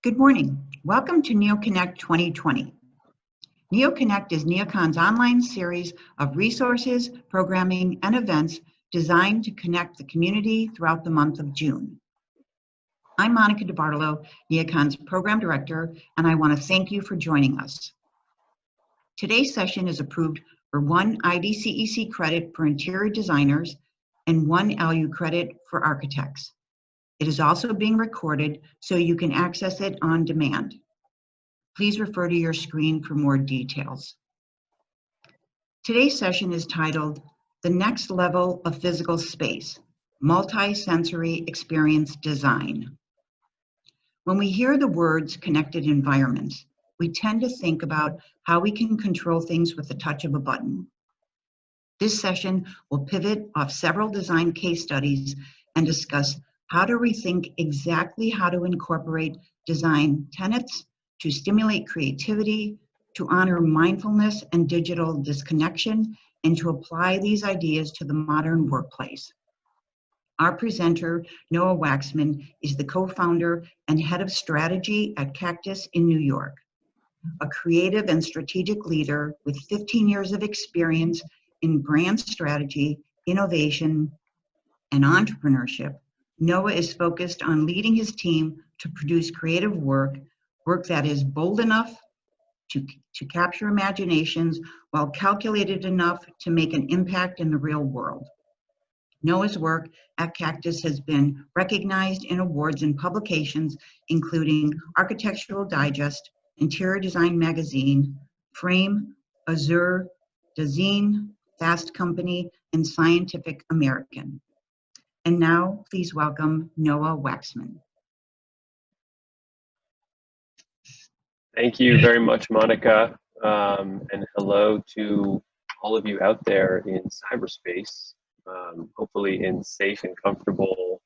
Good morning. Welcome to NeoConnect 2020. NeoConnect is NeoCon's online series of resources, programming, and events designed to connect the community throughout the month of June. I'm Monica DiBartolo, NeoCon's Program Director, and I want to thank you for joining us. Today's session is approved for 1 IDCEC credit for interior designers and 1 LU credit for architects. It is also being recorded so you can access it on demand. Please refer to your screen for more details. Today's session is titled, The Next Level of Physical Space, Multi-Sensory Experience Design. When we hear the words connected environments, we tend to think about how we can control things with the touch of a button. This session will pivot off several design case studies and discuss how to rethink exactly how to incorporate design tenets to stimulate creativity, to honor mindfulness and digital disconnection, and to apply these ideas to the modern workplace. Our presenter, Noah Waxman, is the co-founder and head of strategy at CACTUS in New York. A creative and strategic leader with 15 years of experience in brand strategy, innovation, and entrepreneurship, Noah is focused on leading his team to produce creative work that is bold enough to capture imaginations while calculated enough to make an impact in the real world. Noah's work at CACTUS has been recognized in awards and publications, including Architectural Digest, Interior Design Magazine, Frame, Azure, Dazine, Fast Company, and Scientific American. And now, please welcome Noah Waxman. Thank you very much, Monica, and hello to all of you out there in cyberspace, hopefully in safe and comfortable,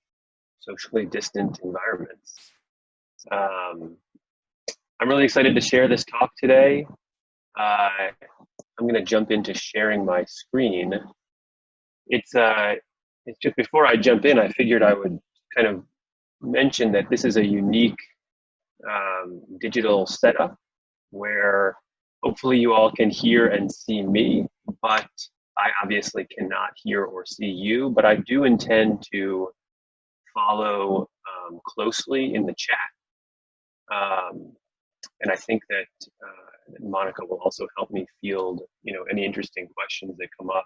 socially distant environments. I'm really excited to share this talk today. I'm going to jump into sharing my screen. It's just before I jump in, I figured I would kind of mention that this is a unique digital setup where hopefully you all can hear and see me, but I obviously cannot hear or see you, but I do intend to follow closely in the chat. And I think that Monica will also help me field, any interesting questions that come up.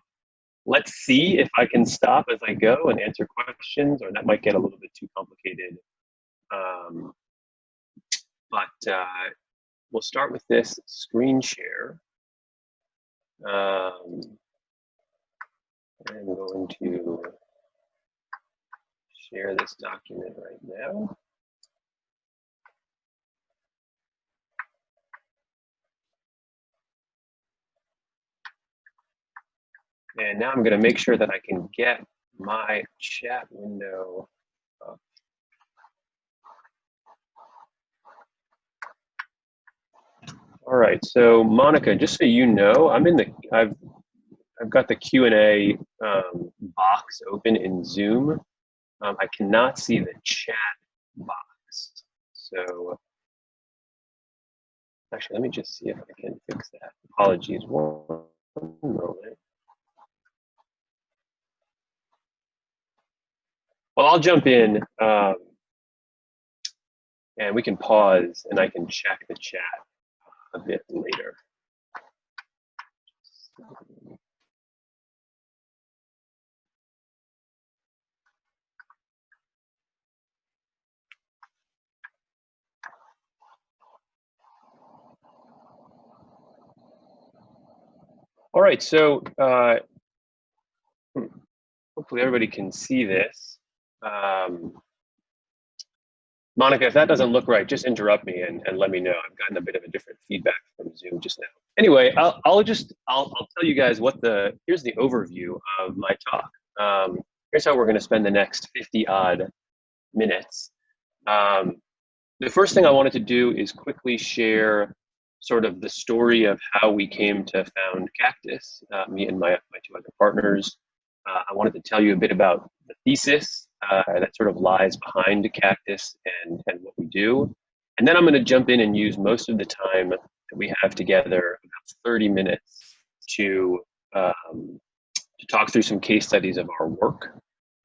Let's see if I can stop as I go and answer questions, or that might get a little bit too complicated. But we'll start with this screen share. I'm going to share this document right now. And now I'm going to make sure that I can get my chat window up. All right, so Monica, just so you know, I've got the Q&A box open in Zoom. I cannot see the chat box. So actually, let me just see if I can fix that. Apologies, one moment. Well, I'll jump in and we can pause and I can check the chat a bit later. All right, so hopefully everybody can see this. Monica, if that doesn't look right, just interrupt me and let me know. I've gotten a bit of a different feedback from Zoom just now. Anyway, I'll tell you guys here's the overview of my talk. Here's how we're going to spend the next 50 odd minutes. The first thing I wanted to do is quickly share sort of the story of how we came to found CACTUS, me and my 2 other partners. I wanted to tell you a bit about the thesis that sort of lies behind CACTUS and what we do. And then I'm going to jump in and use most of the time that we have together, about 30 minutes, to talk through some case studies of our work.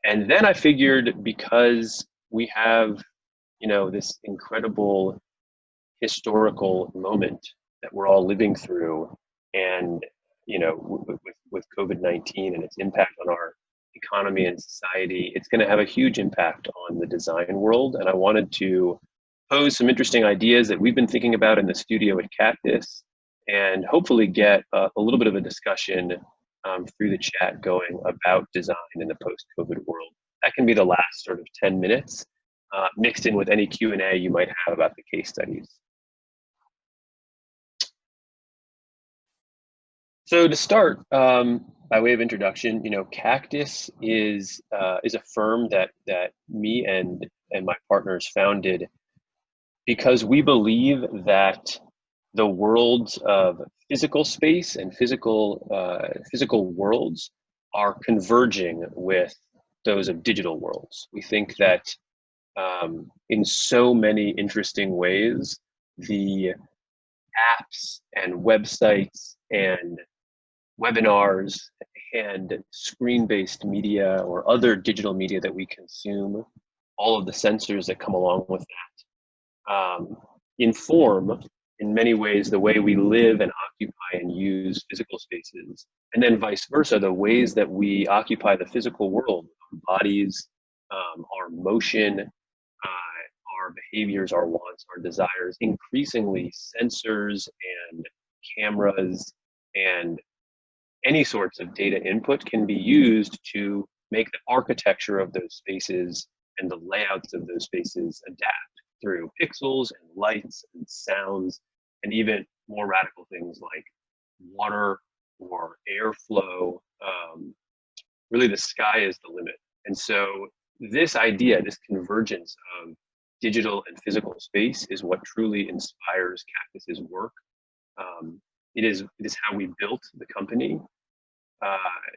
And then I figured, because we have, this incredible historical moment that we're all living through, and with COVID-19 and its impact on our economy and society, it's going to have a huge impact on the design world. And I wanted to pose some interesting ideas that we've been thinking about in the studio at CACTUS, and hopefully get a little bit of a discussion through the chat going about design in the post-COVID world. That can be the last sort of 10 minutes, mixed in with any Q&A you might have about the case studies. So to start, by way of introduction, CACTUS is a firm that me and my partners founded because we believe that the worlds of physical space and physical worlds are converging with those of digital worlds. We think that in so many interesting ways, the apps and websites and webinars and screen-based media or other digital media that we consume, all of the sensors that come along with that, inform in many ways the way we live and occupy and use physical spaces, and then vice versa, the ways that we occupy the physical world, our bodies, our motion, our behaviors, our wants, our desires. Increasingly, sensors and cameras and any sorts of data input can be used to make the architecture of those spaces and the layouts of those spaces adapt through pixels and lights and sounds, and even more radical things like water or airflow. Really, the sky is the limit. And so this idea, this convergence of digital and physical space, is what truly inspires CACTUS's work. It is how we built the company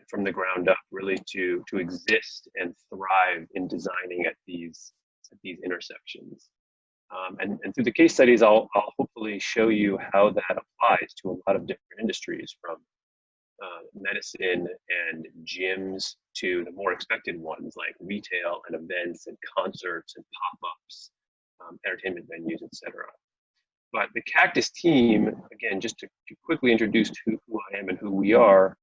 from the ground up, really to exist and thrive in designing at these intersections. And through the case studies, I'll hopefully show you how that applies to a lot of different industries, from medicine and gyms to the more expected ones like retail and events and concerts and pop-ups, entertainment venues, etc. But the CACTUS team, again, just to quickly introduce who I am and who we are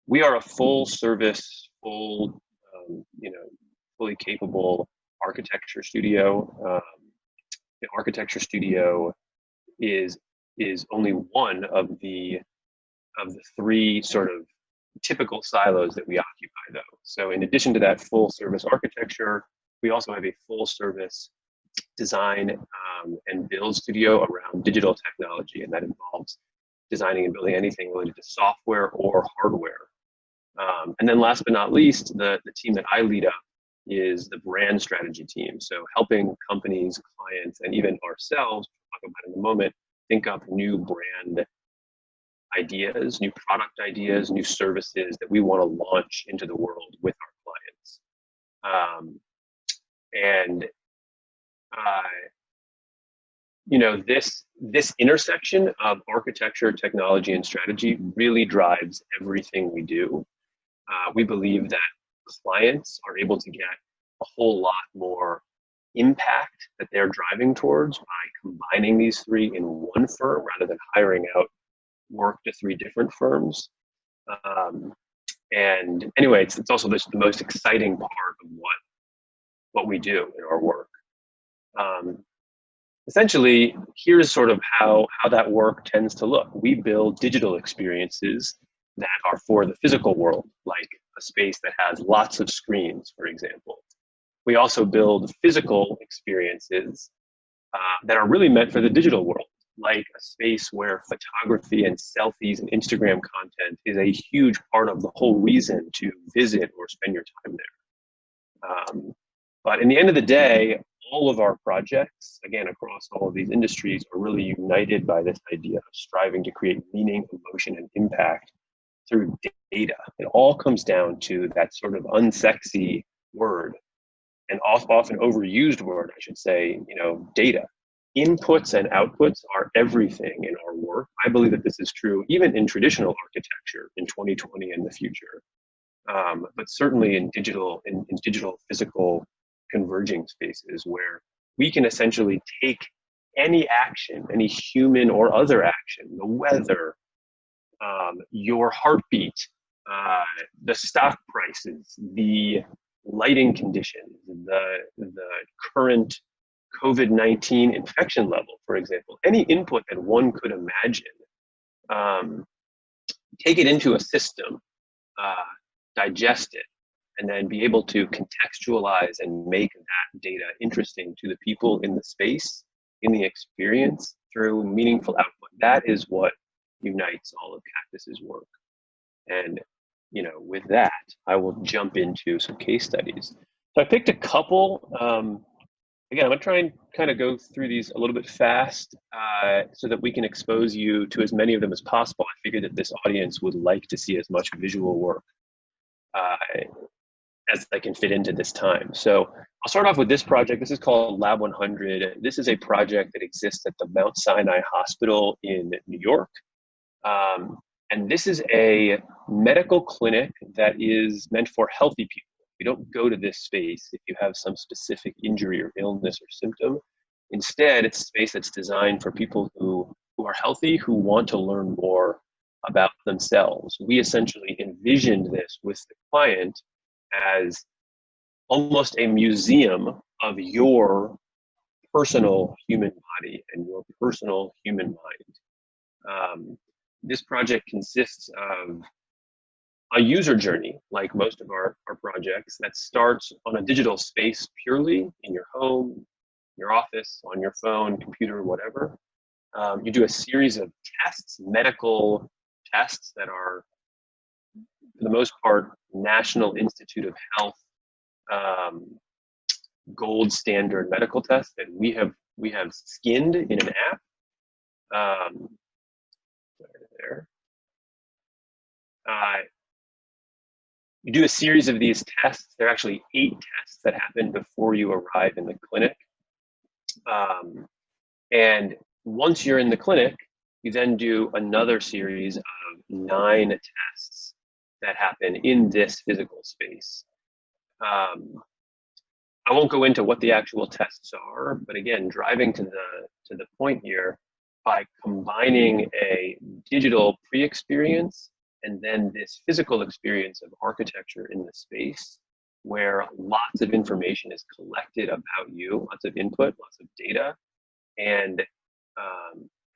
a full service, fully capable architecture studio. The architecture studio is only one of the three sort of typical silos that we occupy, though. So in addition to that full service architecture, we also have a full service design and build studio around digital technology, and that involves designing and building anything related to software or hardware. And then last but not least, the team that I lead up is the brand strategy team. So helping companies, clients, and even ourselves, we'll talk about in a moment, think up new brand ideas, new product ideas, new services that we want to launch into the world with our clients. This intersection of architecture, technology, and strategy really drives everything we do. We believe that clients are able to get a whole lot more impact that they're driving towards by combining these three in one firm rather than hiring out work to three different firms. And anyway, it's also the most exciting part of what we do in our work. Essentially, here's sort of how that work tends to look. We build digital experiences that are for the physical world, like a space that has lots of screens, for example. We also build physical experiences that are really meant for the digital world, like a space where photography and selfies and Instagram content is a huge part of the whole reason to visit or spend your time there. But in the end of the day, all of our projects, again, across all of these industries, are really united by this idea of striving to create meaning, emotion, and impact through data. It all comes down to that sort of unsexy word, and often overused word, I should say, data. inputs and outputs are everything in our work. I believe that this is true even in traditional architecture in 2020 and the future, but certainly in digital physical converging spaces where we can essentially take any action, any human or other action, the weather, your heartbeat, the stock prices, the lighting conditions, the current COVID-19 infection level, for example, any input that one could imagine, take it into a system, digest it, and then be able to contextualize and make that data interesting to the people in the space, in the experience, through meaningful output. That is what unites all of CACTUS's work. And with that, I will jump into some case studies. So I picked a couple. Again, I'm going to try and kind of go through these a little bit fast so that we can expose you to as many of them as possible. I figured that this audience would like to see as much visual work as I can fit into this time. So I'll start off with this project. This is called Lab 100. This is a project that exists at the Mount Sinai Hospital in New York. And this is a medical clinic that is meant for healthy people. You don't go to this space if you have some specific injury or illness or symptom. Instead, it's a space that's designed for people who are healthy, who want to learn more about themselves. We essentially envisioned this with the client as almost a museum of your personal human body and your personal human mind. This project consists of a user journey, like most of our projects, that starts on a digital space purely in your home, your office, on your phone, computer, whatever. You do a series of tests, medical tests that are, for the most part, National Institute of Health gold standard medical tests that we have skinned in an app. There. You do a series of these tests. There are actually 8 tests that happen before you arrive in the clinic. And once you're in the clinic, you then do another series of 9 tests that happen in this physical space. I won't go into what the actual tests are, but again, driving to the point here, by combining a digital pre-experience and then this physical experience of architecture in the space, where lots of information is collected about you, lots of input, lots of data, and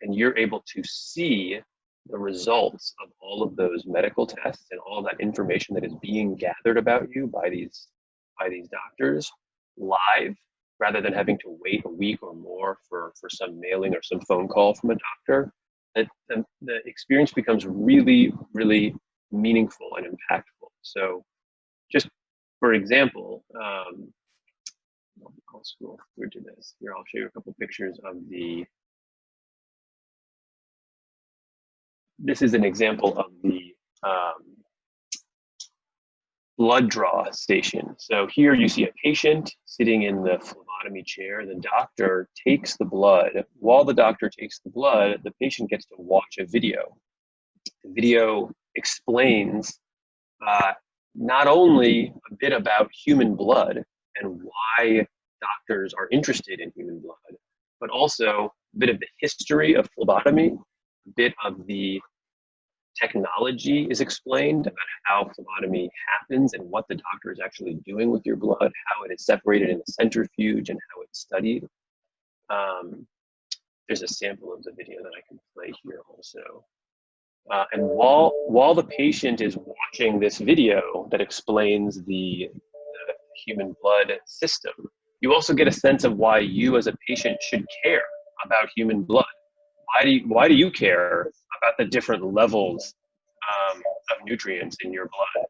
you're able to see the results of all of those medical tests and all that information that is being gathered about you by these doctors live, rather than having to wait a week or more for some mailing or some phone call from a doctor. The experience becomes really, really meaningful and impactful. So just for example, I'll scroll through to this. Here, I'll show you a couple pictures of this is an example of the blood draw station. So here you see a patient sitting in the phlebotomy chair. The doctor takes the blood. While the doctor takes the blood, the patient gets to watch a video. The video explains not only a bit about human blood and why doctors are interested in human blood, but also a bit of the history of phlebotomy, a bit of the technology is explained about how phlebotomy happens and what the doctor is actually doing with your blood, how it is separated in a centrifuge and how it's studied. There's a sample of the video that I can play here also. And while the patient is watching this video that explains the human blood system, you also get a sense of why you as a patient should care about human blood. Why do you care about the different levels of nutrients in your blood?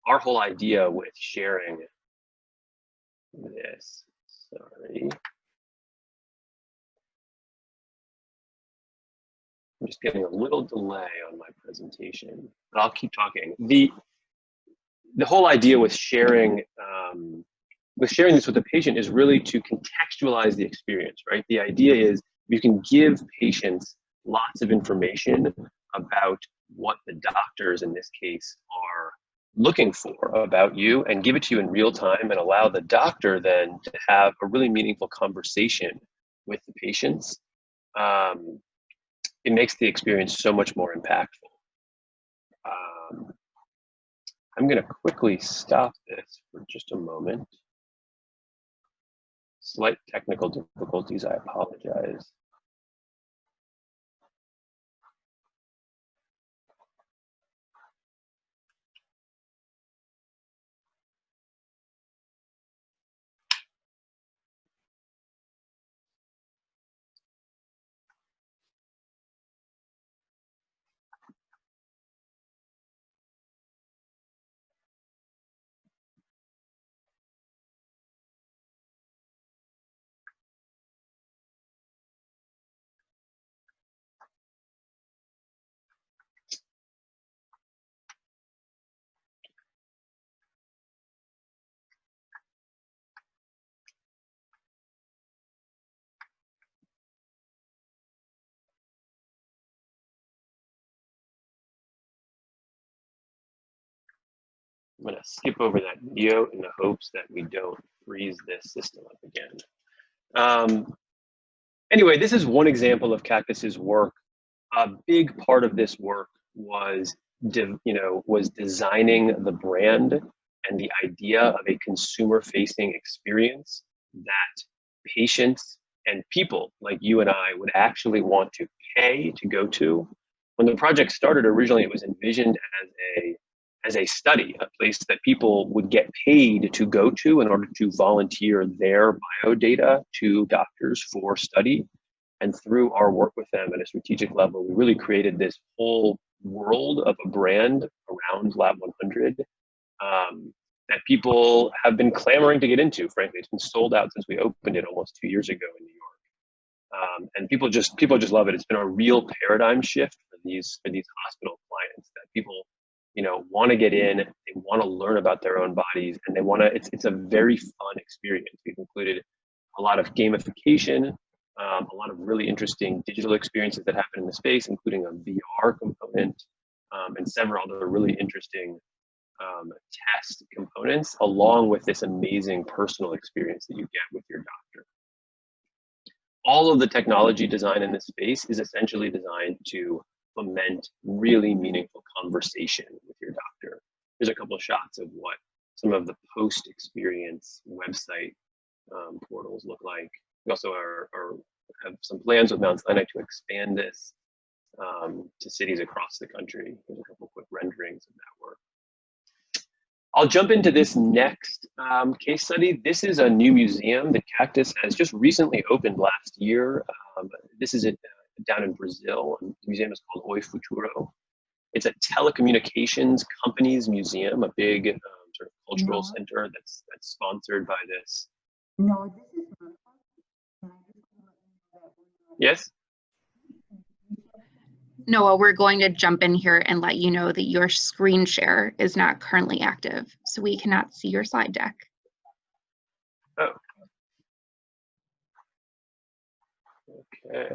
Our whole idea with sharing this, sorry. I'm just getting a little delay on my presentation, but I'll keep talking. The whole idea with sharing with sharing this with the patient is really to contextualize the experience, right? The idea is you can give patients lots of information about what the doctors in this case are looking for about you and give it to you in real time and allow the doctor then to have a really meaningful conversation with the patients. It makes the experience so much more impactful. I'm going to quickly stop this for just a moment. Slight technical difficulties, I apologize. I'm going to skip over that video in the hopes that we don't freeze this system up again. Anyway, this is one example of Cactus's work. A big part of this work was, was designing the brand and the idea of a consumer-facing experience that patients and people like you and I would actually want to pay to go to. When the project started, originally it was envisioned as a study, a place that people would get paid to go to in order to volunteer their biodata to doctors for study. And through our work with them at a strategic level, we really created this whole world of a brand around Lab 100 that people have been clamoring to get into. Frankly, it's been sold out since we opened it almost 2 years ago in New York. And people just love it. It's been a real paradigm shift for these hospital clients that people want to get in, they want to learn about their own bodies, and they want to, it's a very fun experience. We've included a lot of gamification, a lot of really interesting digital experiences that happen in the space, including a VR component, and several other really interesting test components, along with this amazing personal experience that you get with your doctor. All of the technology design in this space is essentially designed to foment really meaningful conversation with your doctor. There's a couple of shots of what some of the post-experience website portals look like. We also have some plans with Mount Sinai to expand this to cities across the country. There's a couple quick renderings of that work. I'll jump into this next case study. This is a new museum that Cactus has just recently opened last year. This is down in Brazil. The museum is called Oi Futuro. It's a telecommunications company's museum, a big sort of cultural center that's sponsored by this. No, this is not. Yes? Noah, we're going to jump in here and let you know that your screen share is not currently active, so we cannot see your slide deck. Oh. Okay.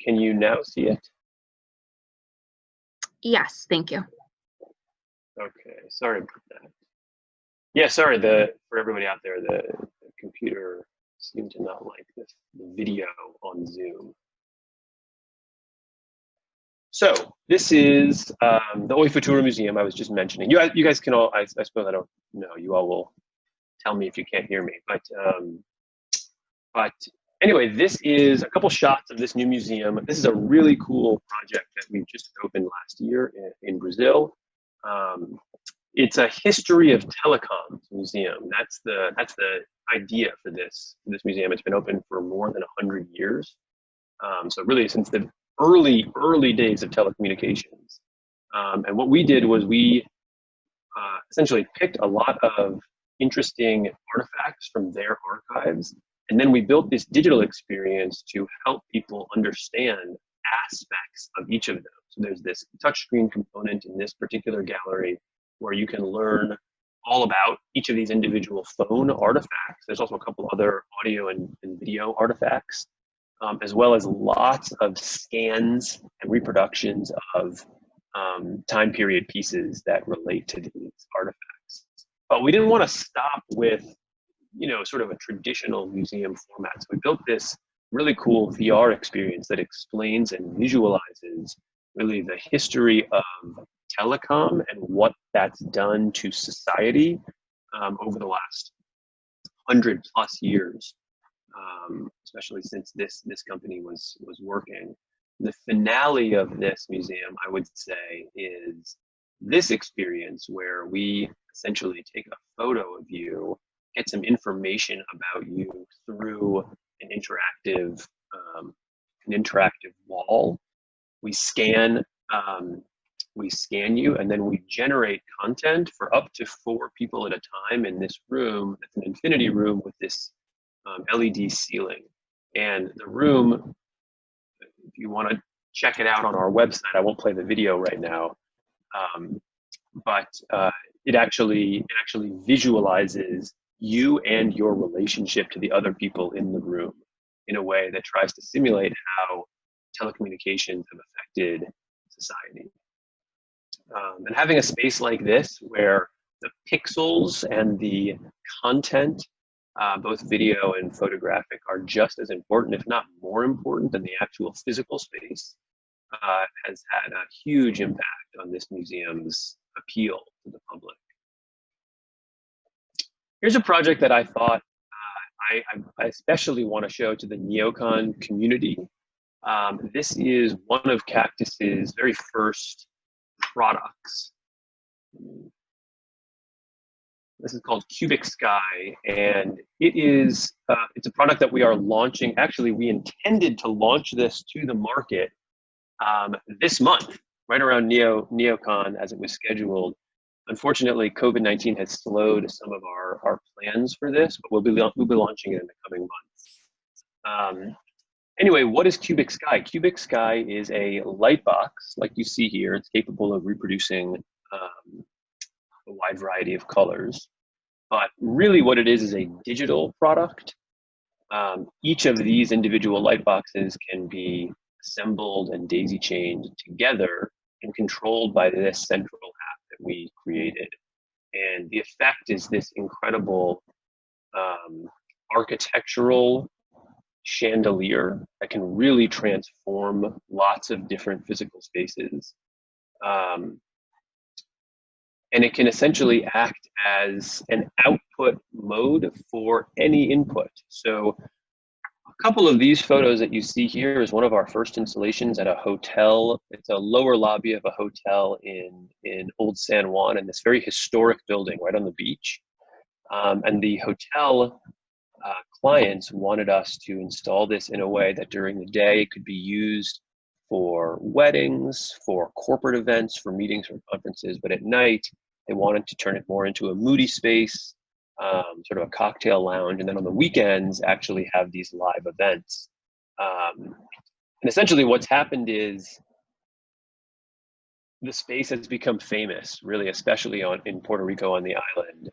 Can you now see it? Yes, thank you. Okay, sorry about that. Yeah, sorry, for everybody out there, the computer seemed to not like the video on Zoom. So this is the Oi Futuro Museum I was just mentioning. You guys can all, I suppose I don't know, you all will tell me if you can't hear me, but anyway, this is a couple shots of this new museum. This is a really cool project that we just opened last year in Brazil. It's a history of telecoms museum. That's the idea for this museum. It's been open for more than 100 years. So really since the early days of telecommunications. And what we did was we essentially picked a lot of interesting artifacts from their archives, and then we built this digital experience to help people understand aspects of each of them. So there's this touchscreen component in this particular gallery where you can learn all about each of these individual phone artifacts. There's also a couple other audio and video artifacts, as well as lots of scans and reproductions of time period pieces that relate to these artifacts. But we didn't want to stop with, sort of a traditional museum format. So we built this really cool VR experience that explains and visualizes really the history of telecom and what that's done to society over the last 100+ years, especially since this company was working. The finale of this museum, I would say, is this experience where we essentially take a photo of you, get some information about you through an interactive wall. We scan you, and then we generate content for up to 4 people at a time in this room. It's an infinity room with this LED ceiling. And the room, if you want to check it out on our website, I won't play the video right now, but it actually visualizes you and your relationship to the other people in the room in a way that tries to simulate how telecommunications have affected society. And having a space like this where the pixels and the content, both video and photographic, are just as important, if not more important, than the actual physical space, has had a huge impact on this museum's appeal to the public. Here's a project that I thought I especially want to show to the NeoCon community. This is one of CACTUS's very first products. This is called Cubic Sky, and it's a product that we are launching. Actually, we intended to launch this to the market this month, right around NeoCon as it was scheduled. Unfortunately, COVID-19 has slowed some of our plans for this, but we'll be launching it in the coming months. Anyway, what is Cubic Sky? Cubic Sky is a light box, like you see here. It's capable of reproducing a wide variety of colors. But really what it is a digital product. Each of these individual light boxes can be assembled and daisy-chained together and controlled by this central app that we created. And the effect is this incredible architectural chandelier that can really transform lots of different physical spaces. And it can essentially act as an output mode for any input. So a couple of these photos that you see here is one of our first installations at a hotel. It's a lower lobby of a hotel in Old San Juan, in this very historic building right on the beach. And the hotel clients wanted us to install this in a way that during the day it could be used for weddings, for corporate events, for meetings, for conferences, but at night they wanted to turn it more into a moody space, sort of a cocktail lounge, and then on the weekends actually have these live events. And essentially what's happened is the space has become famous, really, especially in Puerto Rico on the island,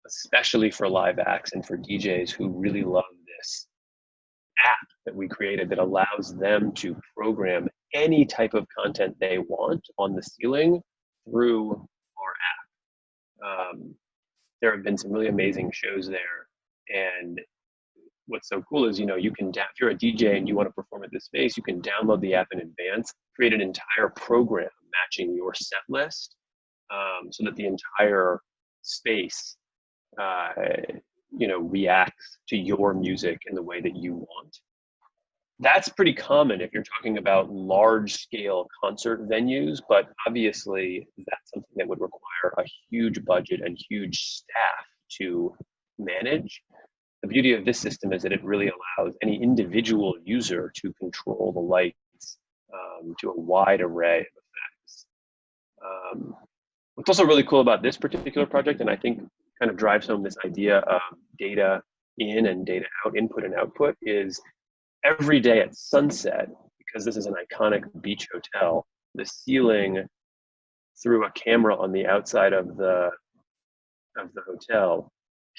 especially for live acts and for DJs who really love this app that we created that allows them to program any type of content they want on the ceiling through our app. There have been some really amazing shows there, and what's so cool is, you can, if you're a DJ and you want to perform at this space, you can download the app in advance, create an entire program matching your set list, so that the entire space reacts to your music in the way that you want. That's pretty common if you're talking about large scale concert venues, but obviously that's something that would require a huge budget and huge staff to manage. The beauty of this system is that it really allows any individual user to control the lights to a wide array of effects. What's also really cool about this particular project, and I think kind of drives home this idea of data in and data out, input and output, is every day at sunset, because this is an iconic beach hotel, the ceiling through a camera on the outside of the hotel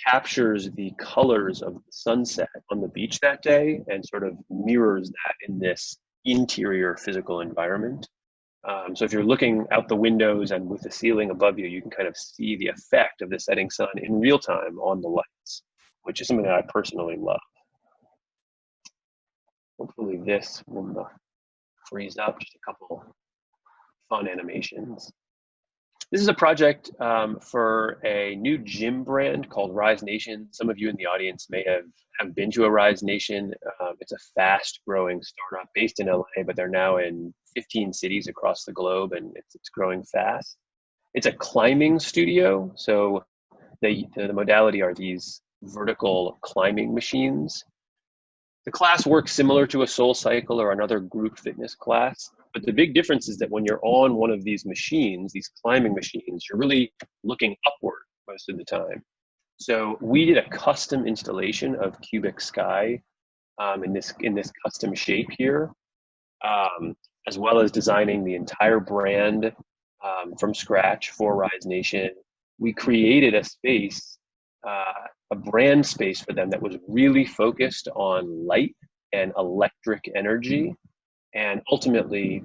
captures the colors of the sunset on the beach that day and sort of mirrors that in this interior physical environment. So if you're looking out the windows and with the ceiling above you, you can kind of see the effect of the setting sun in real time on the lights, which is something that I personally love. Hopefully this will freeze up just a couple fun animations. This is a project for a new gym brand called Rise Nation. Some of you in the audience may have been to a Rise Nation. It's a fast-growing startup based in LA, but they're now in 15 cities across the globe, and it's growing fast. It's a climbing studio, so the modality are these vertical climbing machines. The class works similar to a Soul Cycle or another group fitness class, but the big difference is that when you're on one of these machines, these climbing machines, you're really looking upward most of the time. So we did a custom installation of Cubic Sky in this custom shape here, as well as designing the entire brand from scratch for Rise Nation. We created a space, a brand space for them that was really focused on light and electric energy. And ultimately,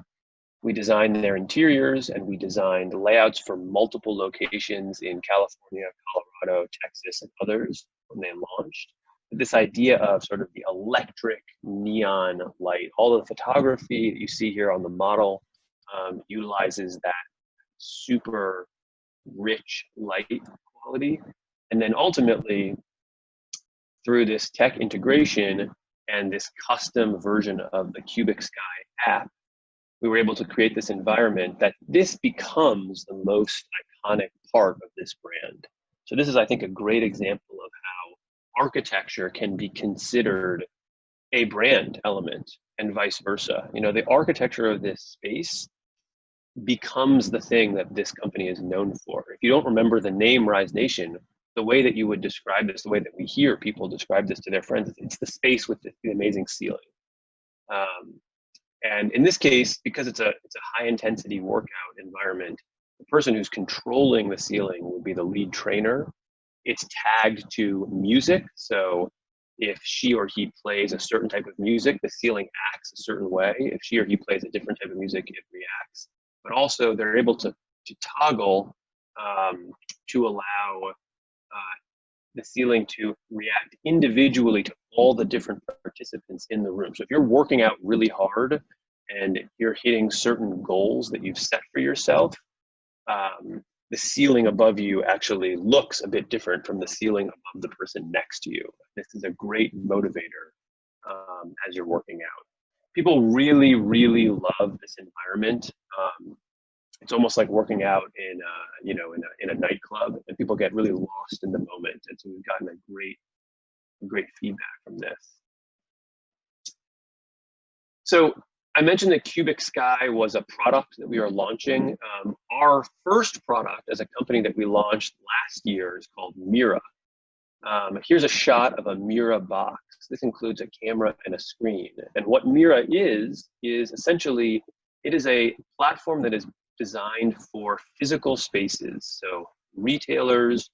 we designed their interiors and we designed layouts for multiple locations in California, Colorado, Texas, and others when they launched. This idea of sort of the electric neon light, all of the photography that you see here on the model utilizes that super rich light quality. And then ultimately, through this tech integration and this custom version of the Cubic Sky app, we were able to create this environment that this becomes the most iconic part of this brand. So this is, I think, a great example of how architecture can be considered a brand element and vice versa. You know, the architecture of this space becomes the thing that this company is known for. If you don't remember the name Rise Nation, the way that you would describe this, the way that we hear people describe this to their friends, it's the space with the amazing ceiling. And in this case, because it's a high intensity workout environment, the person who's controlling the ceiling will be the lead trainer. It's tagged to music. So if she or he plays a certain type of music, the ceiling acts a certain way. If she or he plays a different type of music, it reacts. But also they're able to toggle to allow the ceiling to react individually to all the different participants in the room. So if you're working out really hard and you're hitting certain goals that you've set for yourself, the ceiling above you actually looks a bit different from the ceiling above the person next to you. This is a great motivator as you're working out. People really, really love this environment. It's almost like working out in a nightclub, and people get really lost in the moment. And so we've gotten a great feedback from this. So I mentioned that Cubic Sky was a product that we are launching. Our first product as a company that we launched last year is called Mira. Here's a shot of a Mira box. This includes a camera and a screen. And what Mira is essentially, it is a platform that is designed for physical spaces. So retailers,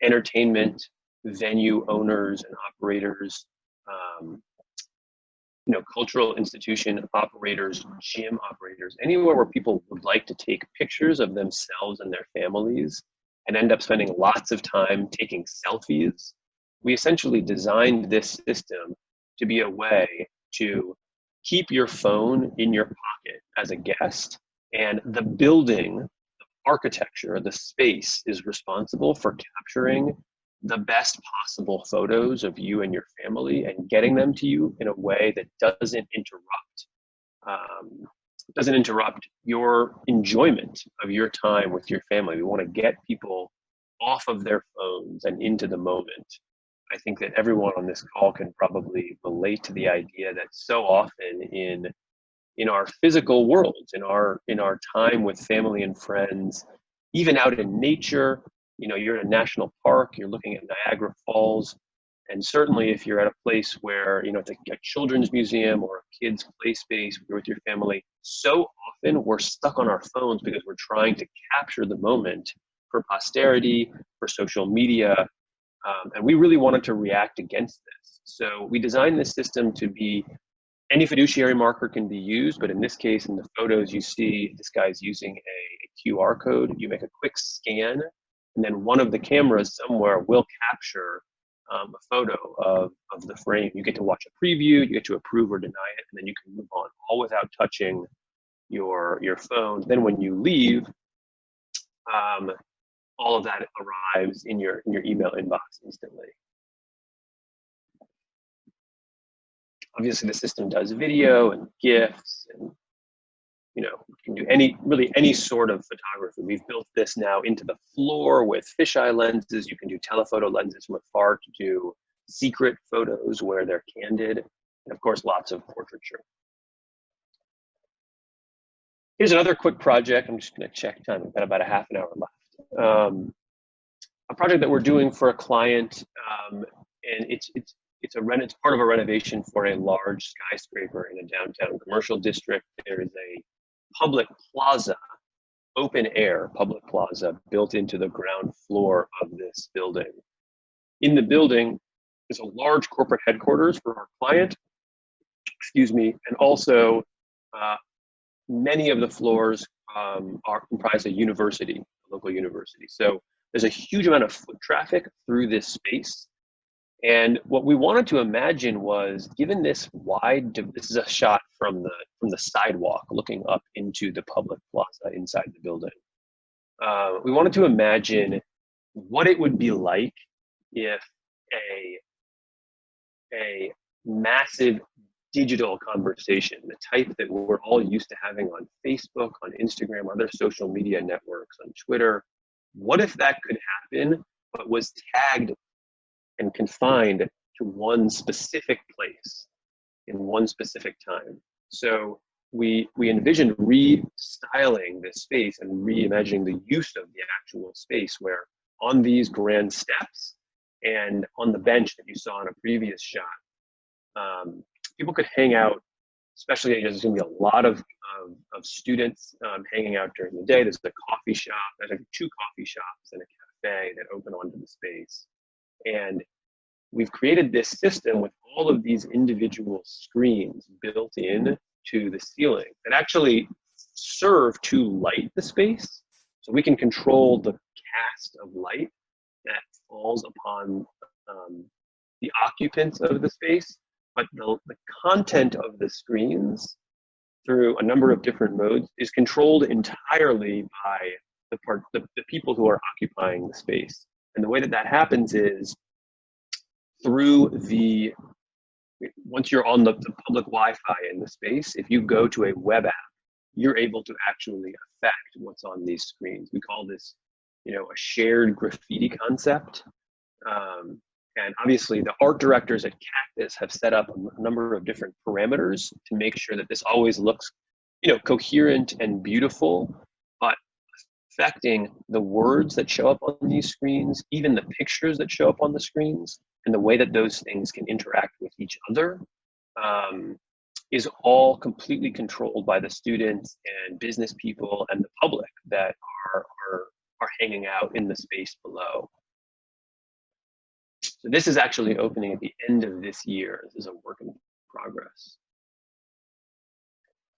entertainment, venue owners and operators, cultural institution operators, gym operators, anywhere where people would like to take pictures of themselves and their families and end up spending lots of time taking selfies. We essentially designed this system to be a way to keep your phone in your pocket as a guest, and the building, the architecture, the space is responsible for capturing the best possible photos of you and your family and getting them to you in a way that doesn't interrupt your enjoyment of your time with your family. We want to get people off of their phones and into the moment. I think that everyone on this call can probably relate to the idea that so often in our physical worlds, in our time with family and friends, even out in nature, you're in a national park, you're looking at Niagara Falls, And certainly if you're at a place where, you know, it's a children's museum or a kid's play space, you're with your family, so often we're stuck on our phones because we're trying to capture the moment for posterity, for social media, and we really wanted to react against this. So we designed this system to be, any fiduciary marker can be used, but in this case, in the photos you see, this guy's using a QR code. You make a quick scan, and then one of the cameras somewhere will capture a photo of the frame. You get to watch a preview, you get to approve or deny it, and then you can move on, all without touching your phone. Then when you leave, all of that arrives in your email inbox instantly. Obviously, the system does video and GIFs, and you know, you can do really any sort of photography. We've built this now into the floor with fisheye lenses. You can do telephoto lenses from afar to do secret photos where they're candid, and of course, lots of portraiture. Here's another quick project. I'm just going to check time. We've got about a half an hour left. A project that we're doing for a client, and it's part of a renovation for a large skyscraper in a downtown commercial district. There is a public plaza, open air public plaza built into the ground floor of this building. In the building is a large corporate headquarters for our client, and also many of the floors are comprised of university, a local university. So there's a huge amount of foot traffic through this space. And what we wanted to imagine was, given this this is a shot from the sidewalk looking up into the public plaza inside the building. We wanted to imagine what it would be like if a massive digital conversation, the type that we're all used to having on Facebook, on Instagram, other social media networks, on Twitter, what if that could happen, but was tagged and confined to one specific place in one specific time? So we envisioned restyling this space and reimagining the use of the actual space, where on these grand steps and on the bench that you saw in a previous shot, people could hang out, especially there's going to be a lot of students hanging out during the day. There's a coffee shop, there's like 2 coffee shops and a cafe that open onto the space. And we've created this system with all of these individual screens built in to the ceiling that actually serve to light the space. So we can control the cast of light that falls upon the occupants of the space, but the content of the screens through a number of different modes is controlled entirely by the people who are occupying the space. And the way that happens is through once you're on the public Wi-Fi in the space, if you go to a web app, you're able to actually affect what's on these screens. We call this, a shared graffiti concept. And obviously the art directors at CACTUS have set up a number of different parameters to make sure that this always looks, coherent and beautiful, but affecting the words that show up on these screens, even the pictures that show up on the screens, and the way that those things can interact with each other is all completely controlled by the students and business people and the public that are hanging out in the space below. So this is actually opening at the end of this year. This is a work in progress.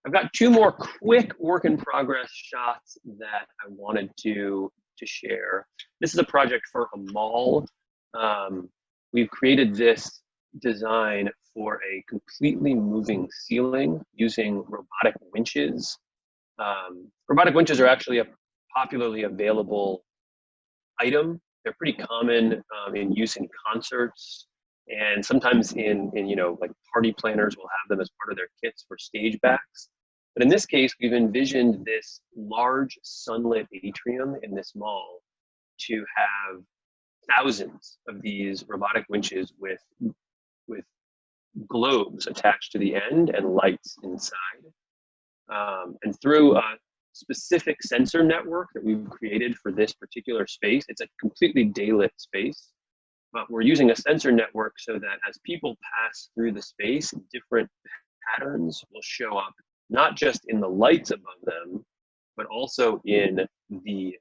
I've got 2 more quick work in progress shots that I wanted to share. This is a project for a mall. We've created this design for a completely moving ceiling using robotic winches. Robotic winches are actually a popularly available item. They're pretty common in use in concerts, and sometimes in like party planners will have them as part of their kits for stage backs. But in this case, we've envisioned this large sunlit atrium in this mall to have thousands of these robotic winches with globes attached to the end and lights inside. And through a specific sensor network that we've created for this particular space, it's a completely daylit space, but we're using a sensor network so that as people pass through the space, different patterns will show up, not just in the lights above them, but also in the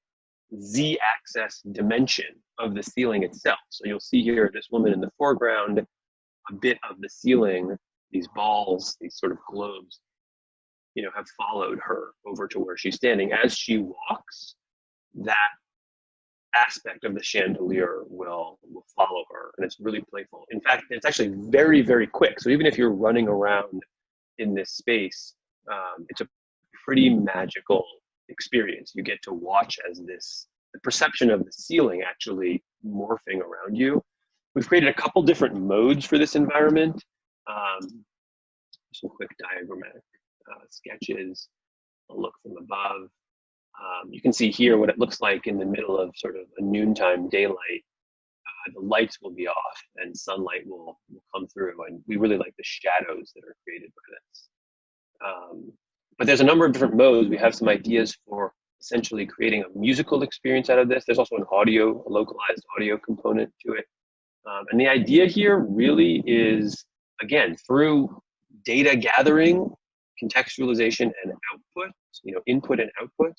z-axis dimension of the ceiling itself. So you'll see here this woman in the foreground, a bit of the ceiling, these balls, these sort of globes, you know, have followed her over to where she's standing. As she walks, that aspect of the chandelier will follow her, and it's really playful. In fact, it's actually very, very quick. So even if you're running around in this space, it's a pretty magical experience. You get to watch as the perception of the ceiling actually morphing around you. We've created a couple different modes for this environment. Some quick diagrammatic sketches, a look from above. You can see here what it looks like in the middle of sort of a noontime daylight. The lights will be off and sunlight will come through, and we really like the shadows that are created by this. But there's a number of different modes. We have some ideas for essentially creating a musical experience out of this. There's also a localized audio component to it. And the idea here really is, again, through data gathering, contextualization, and output, input and output,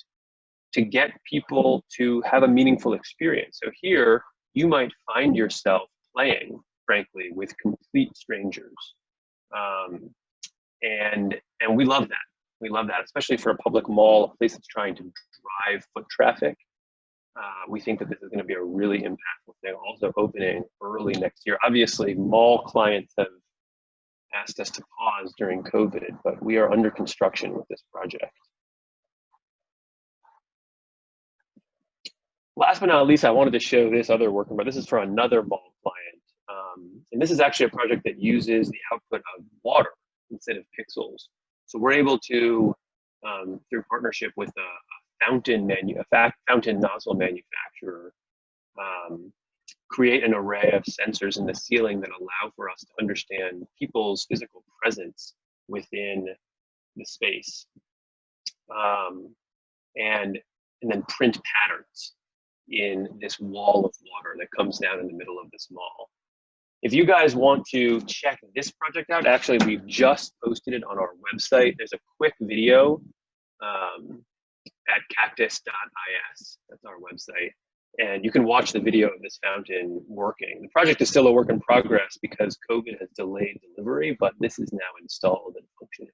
to get people to have a meaningful experience. So here, you might find yourself playing, frankly, with complete strangers. And we love that. We love that, especially for a public mall, a place that's trying to drive foot traffic. We think that this is going to be a really impactful thing, also opening early next year. Obviously, mall clients have asked us to pause during COVID, but we are under construction with this project. Last but not least, I wanted to show this other work, but this is for another mall client. And this is actually a project that uses the output of water instead of pixels. So we're able to, through partnership with a fountain nozzle manufacturer, create an array of sensors in the ceiling that allow for us to understand people's physical presence within the space, and then print patterns in this wall of water that comes down in the middle of this mall. If you guys want to check this project out, actually, we've just posted it on our website. There's a quick video at cactus.is. That's our website. And you can watch the video of this fountain working. The project is still a work in progress because COVID has delayed delivery, but this is now installed and functioning.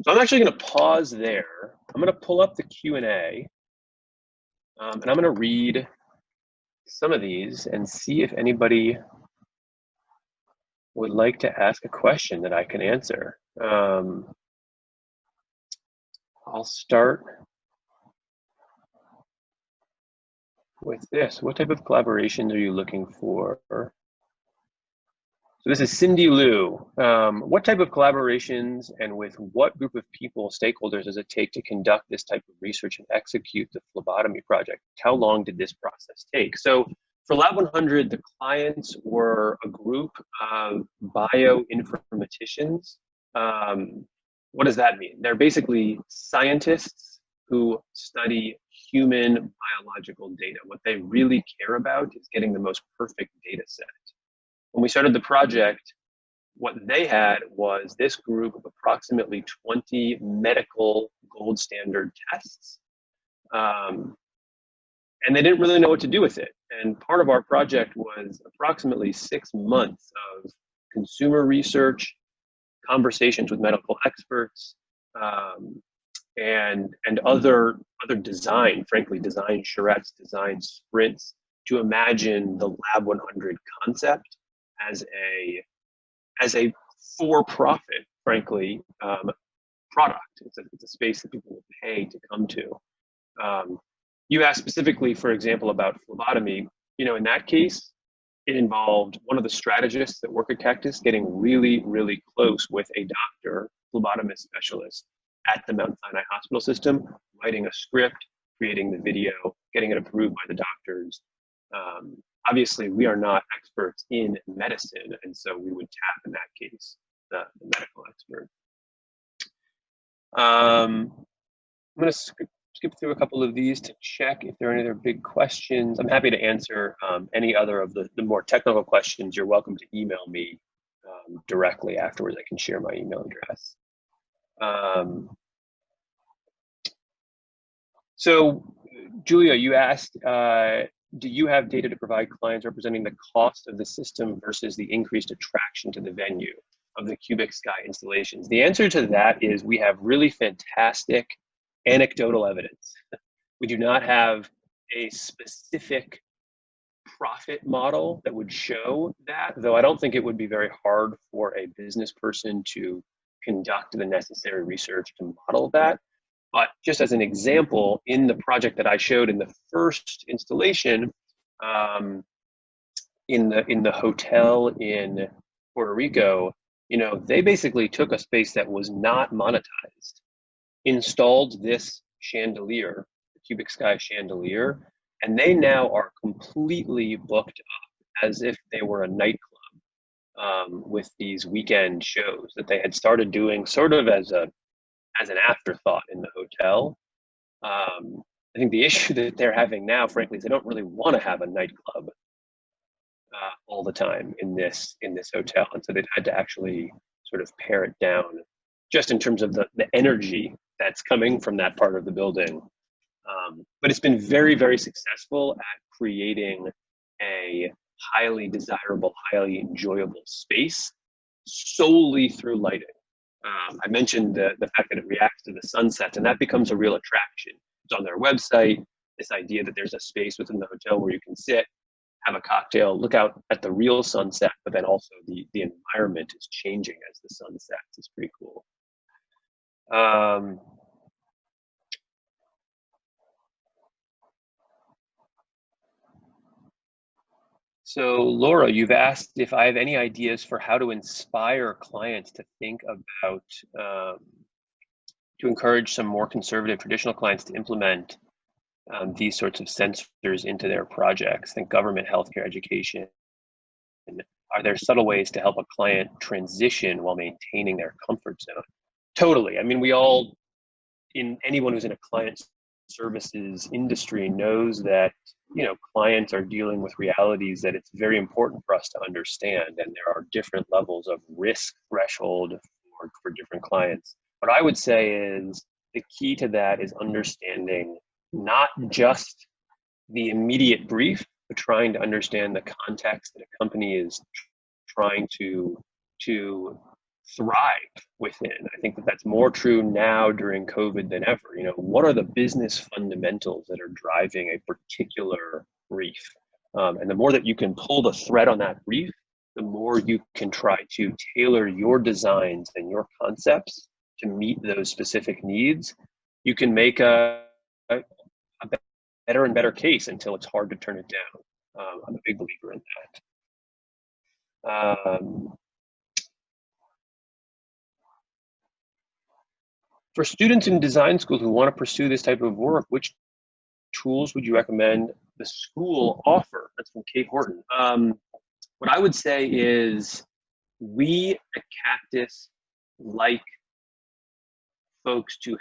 So I'm actually going to pause there. I'm going to pull up the Q&A, and I'm going to read some of these and see if anybody would like to ask a question that I can answer. I'll start with this. What type of collaborations are you looking for? So this is Cindy Liu. What type of collaborations and with what group of people, stakeholders, does it take to conduct this type of research and execute the phlebotomy project? How long did this process take? So for Lab 100, the clients were a group of bioinformaticians. What does that mean? They're basically scientists who study human biological data. What they really care about is getting the most perfect data set. When we started the project, what they had was this group of approximately 20 medical gold standard tests. And they didn't really know what to do with it. And part of our project was approximately 6 months of consumer research, conversations with medical experts, and other design, frankly, design charrettes, design sprints to imagine the Lab 100 concept as a for-profit, frankly, product. It's a space that people will pay to come to. You asked specifically, for example, about phlebotomy. In that case, it involved one of the strategists that work at CACTUS getting really, really close with a doctor, phlebotomist specialist at the Mount Sinai Hospital System, writing a script, creating the video, getting it approved by the doctors. Obviously, we are not experts in medicine, and so we would tap, in that case, the medical expert. I'm going to skip through a couple of these to check if there are any other big questions. I'm happy to answer any other of the more technical questions. You're welcome to email me directly afterwards. I can share my email address. So, Julia, you asked, do you have data to provide clients representing the cost of the system versus the increased attraction to the venue of the Cubic Sky installations? The answer to that is we have really fantastic anecdotal evidence. We do not have a specific profit model that would show that, though I don't think it would be very hard for a business person to conduct the necessary research to model that. But just as an example, in the project that I showed in the first installation, in the hotel in Puerto Rico, you know, they basically took a space that was not monetized, installed this chandelier, the Cubic Sky chandelier, and they now are completely booked up as if they were a nightclub with these weekend shows that they had started doing sort of as an afterthought in the hotel. I think the issue that they're having now, frankly, is they don't really want to have a nightclub all the time in this hotel, and so they've had to actually sort of pare it down, just in terms of the energy that's coming from that part of the building. But it's been very, very successful at creating a highly desirable, highly enjoyable space solely through lighting. I mentioned the fact that it reacts to the sunset, and that becomes a real attraction. It's on their website, this idea that there's a space within the hotel where you can sit, have a cocktail, look out at the real sunset, but then also the environment is changing as the sun sets. It's pretty cool. So Laura, you've asked if I have any ideas for how to inspire clients to think about, to encourage some more conservative traditional clients to implement these sorts of sensors into their projects. Think government, healthcare, education. Are there subtle ways to help a client transition while maintaining their comfort zone? Totally. I mean, anyone who's in a client services industry knows that, you know, clients are dealing with realities that it's very important for us to understand, and there are different levels of risk threshold for different clients. What I would say is the key to that is understanding not just the immediate brief, but trying to understand the context that a company is trying to thrive within. I think that that's more true now during COVID than ever. You know, what are the business fundamentals that are driving a particular brief? And the more that you can pull the thread on that brief, the more you can try to tailor your designs and your concepts to meet those specific needs. You can make a better and better case until it's hard to turn it down. I'm a big believer in that. For students in design school who want to pursue this type of work, which tools would you recommend the school offer? That's from Kate Horton. What I would say is we at CACTUS like folks to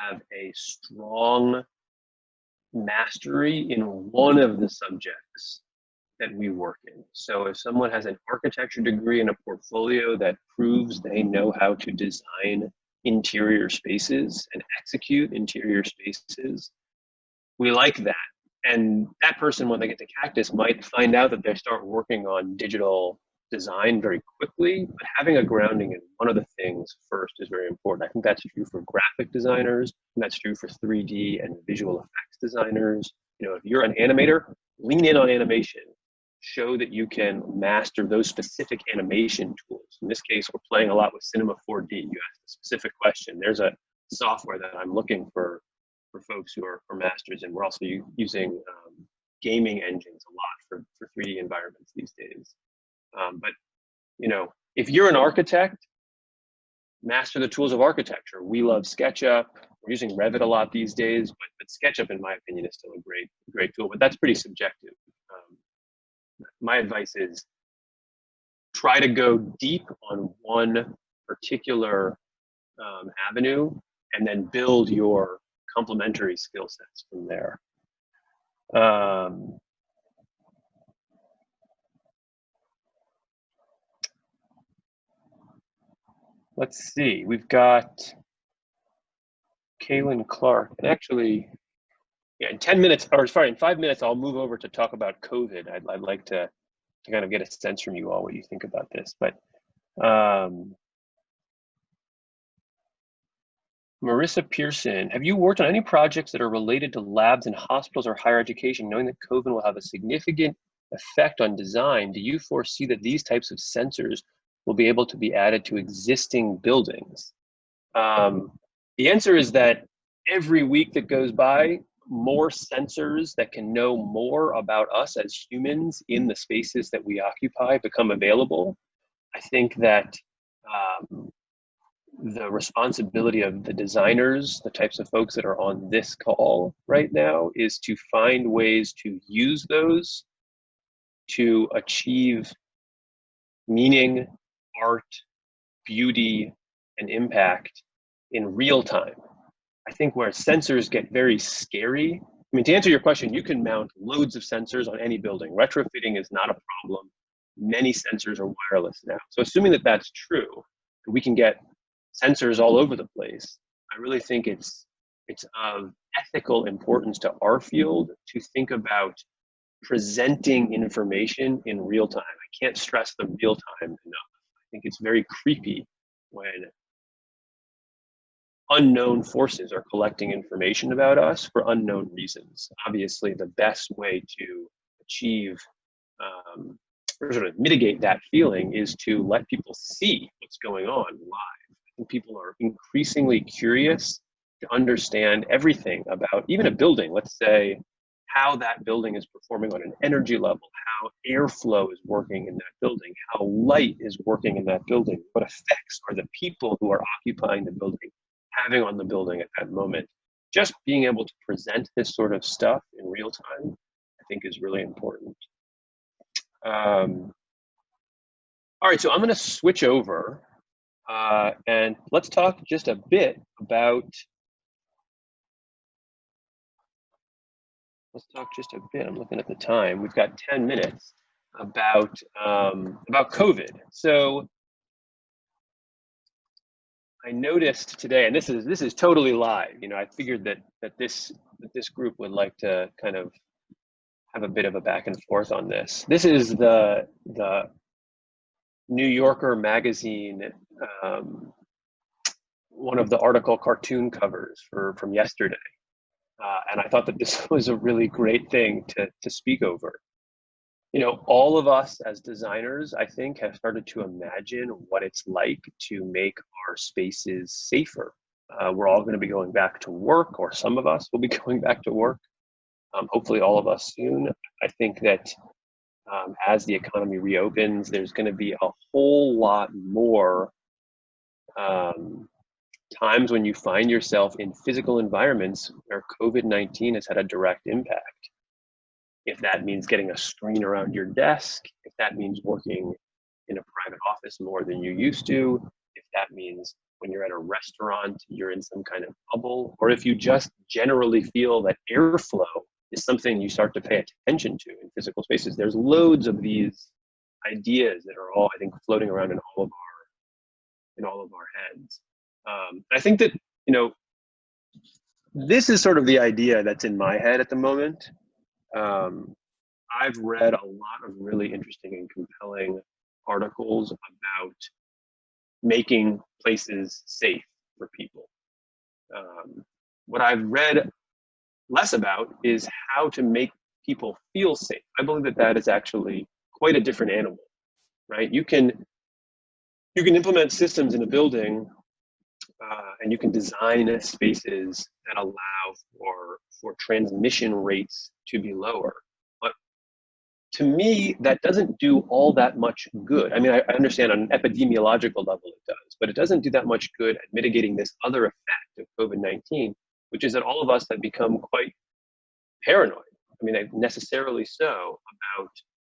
have a strong mastery in one of the subjects that we work in. So if someone has an architecture degree and a portfolio that proves they know how to design interior spaces and execute interior spaces, we like that. And that person, when they get to CACTUS, might find out that they start working on digital design very quickly, but having a grounding in one of the things first is very important. I think that's true for graphic designers, and that's true for 3D and visual effects designers. You know, if you're an animator, lean in on animation. Show that you can master those specific animation tools. In this case, we're playing a lot with Cinema 4D. You asked a specific question. There's a software that I'm looking for folks who are masters, and we're also using gaming engines a lot for 3D environments these days. But you know, if you're an architect, master the tools of architecture. We love SketchUp. We're using Revit a lot these days, but SketchUp, in my opinion, is still a great tool. But that's pretty subjective. My advice is try to go deep on one particular avenue, and then build your complementary skill sets from there. Let's see, we've got Kaylin Clark, and actually, yeah, in 10 minutes, or sorry, in 5 minutes, I'll move over to talk about COVID. I'd like to kind of get a sense from you all what you think about this. But Marissa Pearson, have you worked on any projects that are related to labs in hospitals or higher education, knowing that COVID will have a significant effect on design? Do you foresee that these types of sensors will be able to be added to existing buildings? The answer is that every week that goes by, more sensors that can know more about us as humans in the spaces that we occupy become available. I think that the responsibility of the designers, the types of folks that are on this call right now, is to find ways to use those to achieve meaning, art, beauty, and impact in real time. I think where sensors get very scary, I mean, to answer your question, you can mount loads of sensors on any building. Retrofitting is not a problem. Many sensors are wireless now. So assuming that that's true, we can get sensors all over the place. I really think it's of ethical importance to our field to think about presenting information in real time. I can't stress the real time enough. I think it's very creepy when unknown forces are collecting information about us for unknown reasons. Obviously, the best way to achieve or sort of mitigate that feeling is to let people see what's going on live. I think people are increasingly curious to understand everything about even a building. Let's say how that building is performing on an energy level, how airflow is working in that building, how light is working in that building, what effects are the people who are occupying the building having on the building at that moment. Just being able to present this sort of stuff in real time, I think, is really important. All right, so I'm going to switch over and let's talk just a bit about. I'm looking at the time. We've got 10 minutes about COVID. So I noticed today, and this is totally live. You know, I figured that this group would like to kind of have a bit of a back and forth on this. This is the New Yorker magazine, one of the article cartoon covers from yesterday, and I thought that this was a really great thing to speak over. You know, all of us as designers, I think, have started to imagine what it's like to make our spaces safer. We're all going to be going back to work, or some of us will be going back to work. Hopefully all of us soon. I think that as the economy reopens, there's going to be a whole lot more times when you find yourself in physical environments where COVID-19 has had a direct impact. If that means getting a screen around your desk, if that means working in a private office more than you used to, if that means when you're at a restaurant, you're in some kind of bubble, or if you just generally feel that airflow is something you start to pay attention to in physical spaces. There's loads of these ideas that are all, I think, floating around in all of our heads. I think that, you know, this is sort of the idea that's in my head at the moment. I've read a lot of really interesting and compelling articles about making places safe for people. What I've read less about is how to make people feel safe. I believe that that is actually quite a different animal, right? You can implement systems in a building and you can design spaces that allow for transmission rates to be lower. But to me, that doesn't do all that much good. I mean, I understand on an epidemiological level it does, but it doesn't do that much good at mitigating this other effect of COVID-19, which is that all of us have become quite paranoid. I mean, necessarily so, about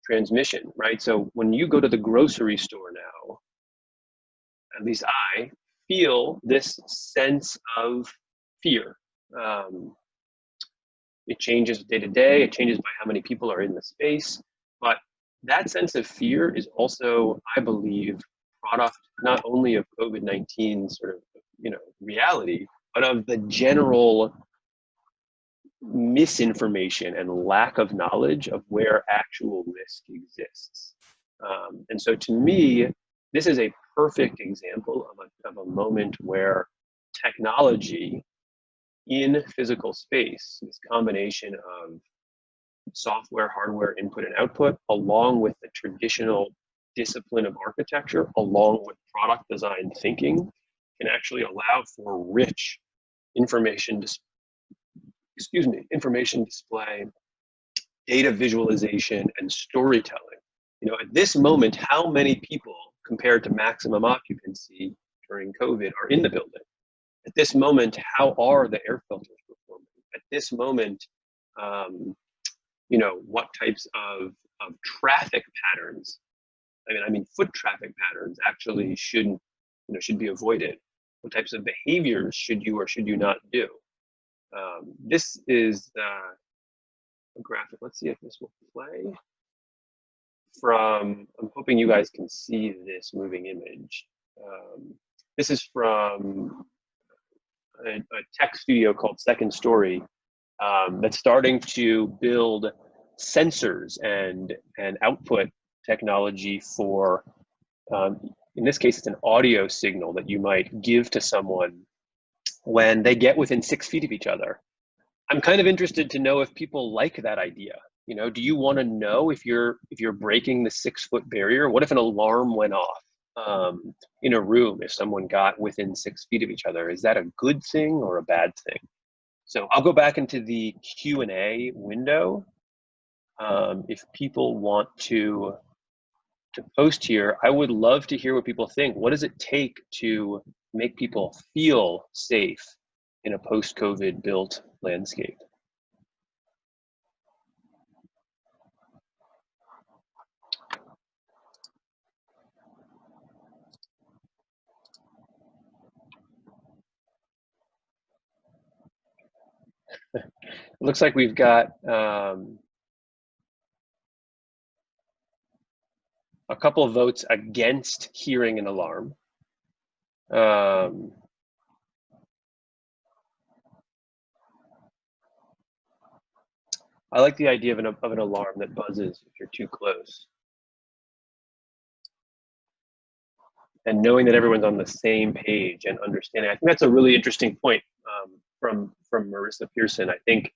transmission, right? So when you go to the grocery store now, at least I feel this sense of fear, It changes day to day. It changes by how many people are in the space. But that sense of fear is also, I believe, product not only of COVID-19 sort of, reality, but of the general misinformation and lack of knowledge of where actual risk exists. And so to me, this is a perfect example of a moment where technology in physical space, this combination of software, hardware, input and output, along with the traditional discipline of architecture, along with product design thinking, can actually allow for rich information display, data visualization, and storytelling. At this moment, how many people compared to maximum occupancy during COVID are in the building? At this moment, how are the air filters performing? At this moment, what types of traffic patterns, I mean, foot traffic patterns actually should be avoided. What types of behaviors should you or should you not do? This is a graphic. Let's see if this will play. I'm hoping you guys can see this moving image. This is from a tech studio called Second Story that's starting to build sensors and output technology for, in this case, it's an audio signal that you might give to someone when they get within 6 feet of each other. I'm kind of interested to know if people like that idea. Do you want to know if you're breaking the 6-foot barrier? What if an alarm went off in a room if someone got within 6 feet of each other? Is that a good thing or a bad thing? So I'll go back into the Q&A window. If people want to post here, I would love to hear what people think. What does it take to make people feel safe in a post-COVID built landscape? It looks like we've got a couple of votes against hearing an alarm. I like the idea of an alarm that buzzes if you're too close. And knowing that everyone's on the same page and understanding. I think that's a really interesting point from Marissa Pearson. I think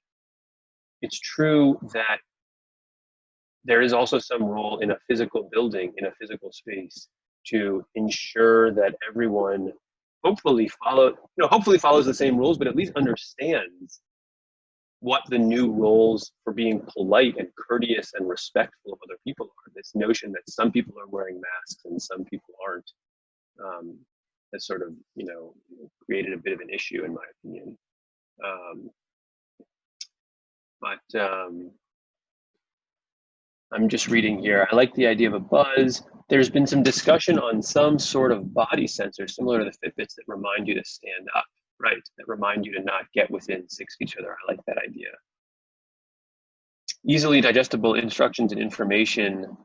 it's true that there is also some role in a physical building, in a physical space, to ensure that everyone hopefully follows the same rules, but at least understands what the new roles for being polite and courteous and respectful of other people are. This notion that some people are wearing masks and some people aren't has sort of, created a bit of an issue in my opinion. I'm just reading here. I like the idea of a buzz. There's been some discussion on some sort of body sensor similar to the Fitbits that remind you to stand up, right? That remind you to not get within 6 feet of each other. I like that idea. Easily digestible instructions and information.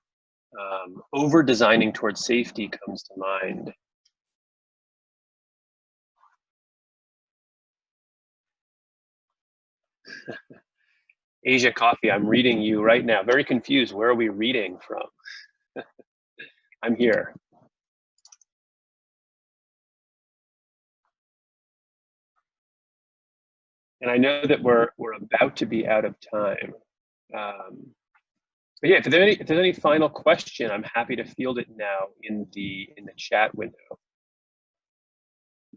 Over designing towards safety comes to mind. Asia Coffee, I'm reading you right now. Very confused. Where are we reading from? I'm here. And I know that we're about to be out of time. But yeah, if there's any final question, I'm happy to field it now in the chat window.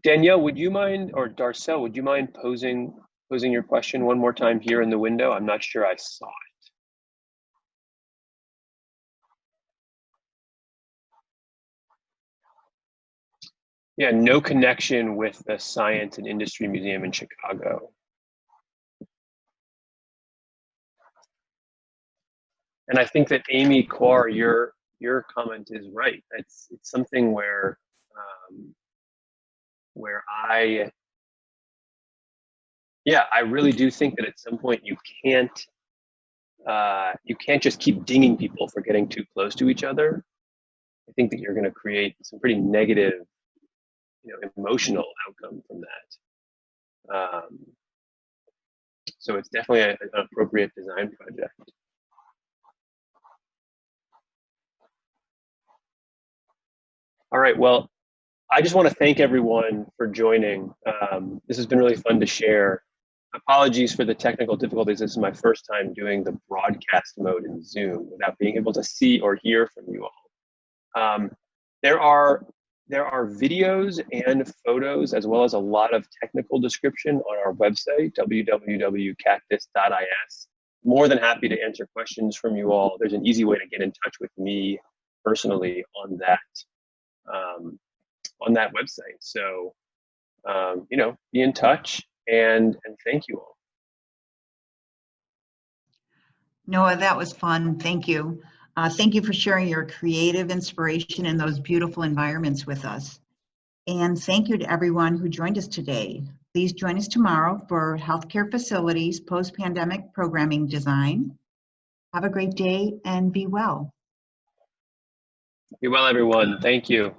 Danielle, would you mind, or Darcel, would you mind posing your question one more time here in the window? I'm not sure I saw it. Yeah, no connection with the Science and Industry Museum in Chicago. And I think that Amy Quar, your comment is right. It's something where Yeah, I really do think that at some point you can't just keep dinging people for getting too close to each other. I think that you're going to create some pretty negative, emotional outcome from that. So it's definitely an appropriate design project. All right, well, I just want to thank everyone for joining. This has been really fun to share. Apologies for the technical difficulties. This is my first time doing the broadcast mode in Zoom without being able to see or hear from you all. There are videos and photos, as well as a lot of technical description on our website, www.cactus.is. More than happy to answer questions from you all. There's an easy way to get in touch with me personally on that website. So, be in touch, and thank you all. Noah, that was fun. Thank you. Thank you for sharing your creative inspiration in those beautiful environments with us. And thank you to everyone who joined us today. Please join us tomorrow for Healthcare Facilities Post-Pandemic Programming Design. Have a great day and be well. Be well, everyone. Thank you.